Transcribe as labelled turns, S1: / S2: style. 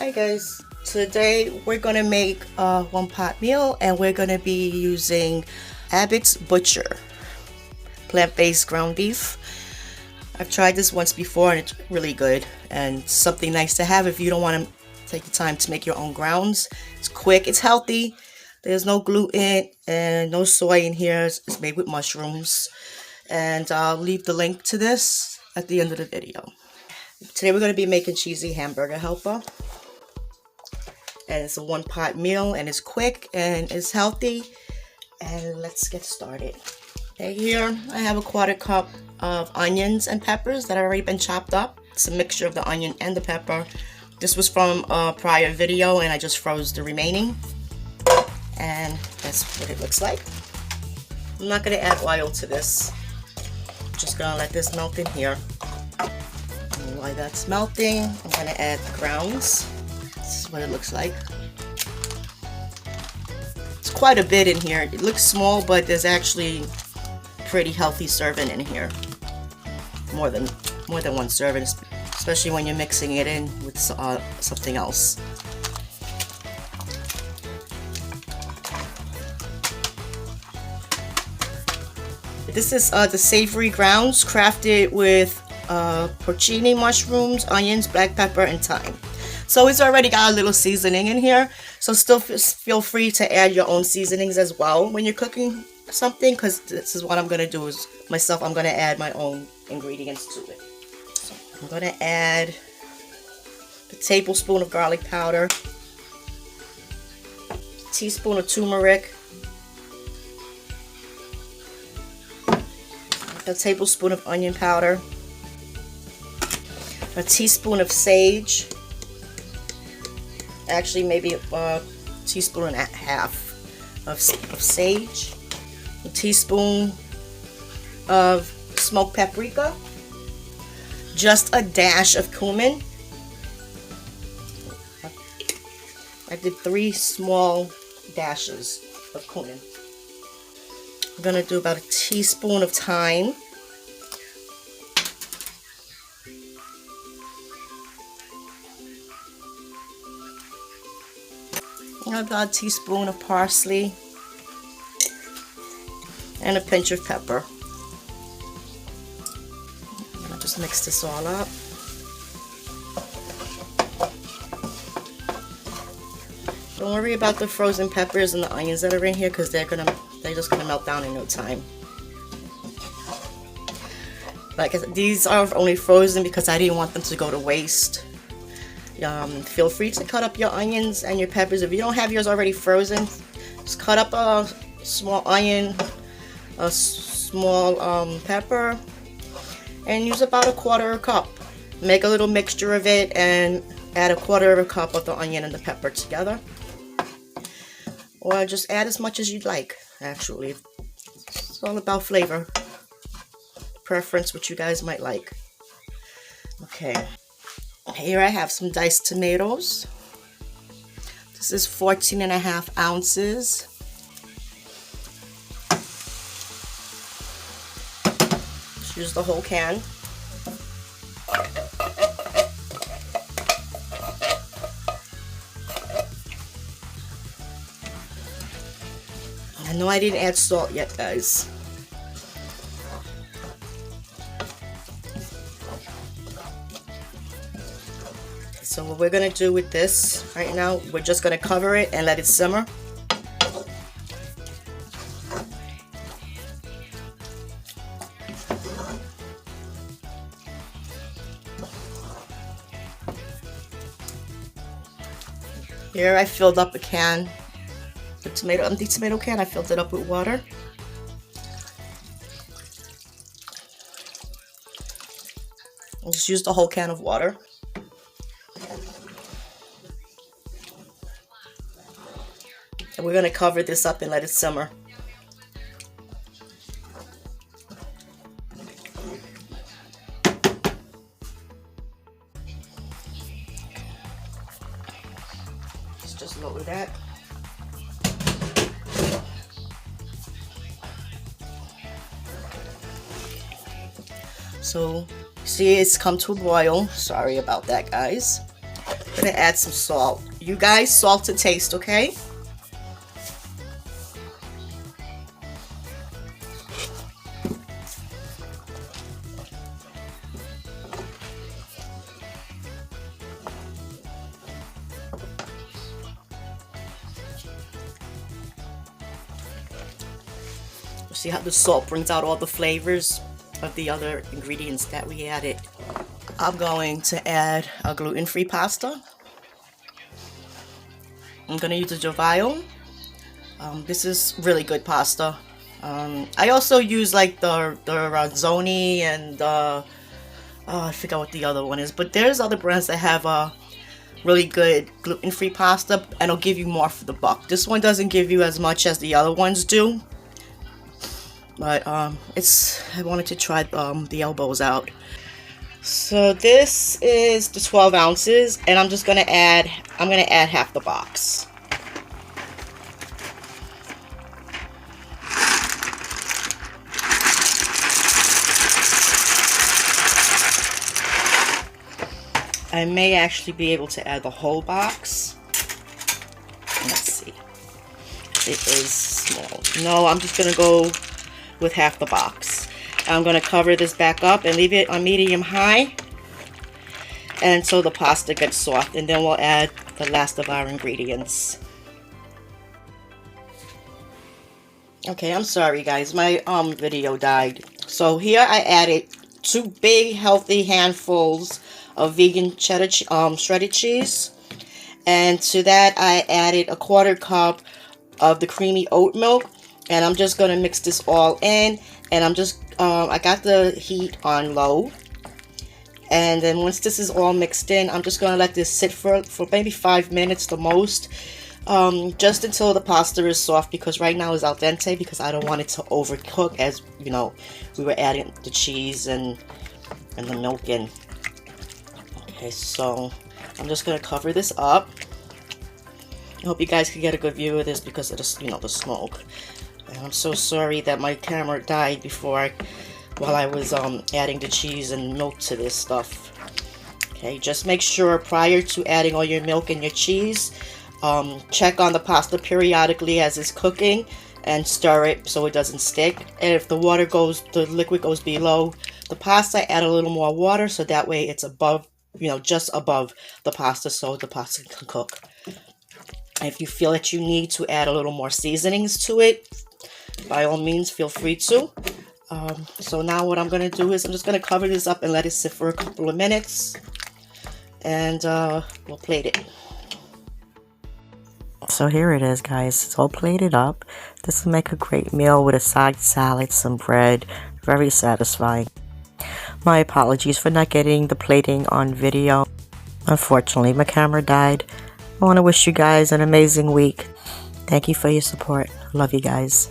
S1: Hi guys, today we're gonna make a one pot meal and we're gonna be using Abbott's Butcher plant-based ground beef. I've tried this once before and it's really good and something nice to have if you don't want to take the time to make your own grounds. It's quick, it's healthy, there's no gluten and no soy in here. It's made with mushrooms, and I'll leave the link to this at the end of the video. Today we're going to be making Cheezburger Helper, and it's a one pot meal and it's quick and it's healthy. And let's get started. Okay, here I have a 1/4 cup of onions and peppers that have already been chopped up. It's a mixture of the onion and the pepper. This was from a prior video and I just froze the remaining, and that's what it looks like. I'm not going to add oil to this. I'm just going to let this melt in here. And while that's melting, I'm going to add the grounds. This is what it looks like. It's quite a bit in here. It looks small, but there's actually a pretty healthy serving in here. More than one serving, especially when you're mixing it in with something else. This is the savory grounds crafted with porcini mushrooms, onions, black pepper, and thyme. So it's already got a little seasoning in here, so still feel free to add your own seasonings as well when you're cooking something, because this is what I'm going to do is myself, I'm going to add my own ingredients to it. So I'm going to add a tablespoon of garlic powder, a teaspoon of turmeric, a tablespoon of onion powder, a teaspoon of sage, actually maybe a teaspoon and a half of sage, a teaspoon of smoked paprika, just a dash of cumin. I did 3 small dashes of cumin. I'm gonna do about a teaspoon of thyme, about a teaspoon of parsley, and a pinch of pepper. I'll just mix this all up. Don't worry about the frozen peppers and the onions that are in here, because they're just gonna melt down in no time. Like I said, these are only frozen because I didn't want them to go to waste. Feel free to cut up your onions and your peppers. If you don't have yours already frozen, just cut up a small onion, a small pepper, and use about a 1/4 cup. Make a little mixture of it and add a 1/4 cup of the onion and the pepper together. Or just add as much as you'd like, actually. It's all about flavor, preference, what you guys might like. Okay. Here I have some diced tomatoes. This is 14.5 ounces. Just use the whole can. I know I didn't add salt yet, guys. So what we're going to do with this right now, we're just going to cover it and let it simmer. Here I filled up a can, the empty tomato can, I filled it up with water. I'll just use the whole can of water. And we're going to cover this up and let it simmer. Just lower that. So see, it's come to a boil. Sorry about that, guys. I'm gonna add some salt. You guys, salt to taste, okay? See how the salt brings out all the flavors of the other ingredients that we added. I'm going to add a gluten-free pasta. I'm going to use a Jovaio. This is really good pasta. I also use like the Razzoni and I forgot what the other one is, but there's other brands that have really good gluten-free pasta and it'll give you more for the buck. This one doesn't give you as much as the other ones do. But I wanted to try the elbows out. So this is the 12 ounces, and I'm gonna add half the box. I may actually be able to add the whole box. Let's see. It is small. No, I'm just gonna go with half the box. I'm going to cover this back up and leave it on medium high until the pasta gets soft, and then we'll add the last of our ingredients. Okay, I'm sorry guys, my video died. So here I added 2 big healthy handfuls of vegan cheddar shredded cheese, and to that I added a 1/4 cup of the creamy oat milk. And I'm just going to mix this all in, and I got the heat on low. And then once this is all mixed in, I'm just going to let this sit for maybe 5 minutes the most, just until the pasta is soft, because right now it's al dente because I don't want it to overcook, as you know, we were adding the cheese and the milk in. Okay, so I'm just going to cover this up. I hope you guys can get a good view of this because of the, the smoke. And I'm so sorry that my camera died while I was adding the cheese and milk to this stuff. Okay, just make sure prior to adding all your milk and your cheese, check on the pasta periodically as it's cooking and stir it so it doesn't stick. And if the liquid goes below the pasta, add a little more water so that way it's above, just above the pasta so the pasta can cook. If you feel that you need to add a little more seasonings to it, by all means, feel free to. So now what I'm going to do is I'm just going to cover this up and let it sit for a couple of minutes. And we'll plate it. So here it is, guys. It's all plated up. This will make a great meal with a side salad, some bread. Very satisfying. My apologies for not getting the plating on video. Unfortunately, my camera died. I want to wish you guys an amazing week. Thank you for your support. Love you guys.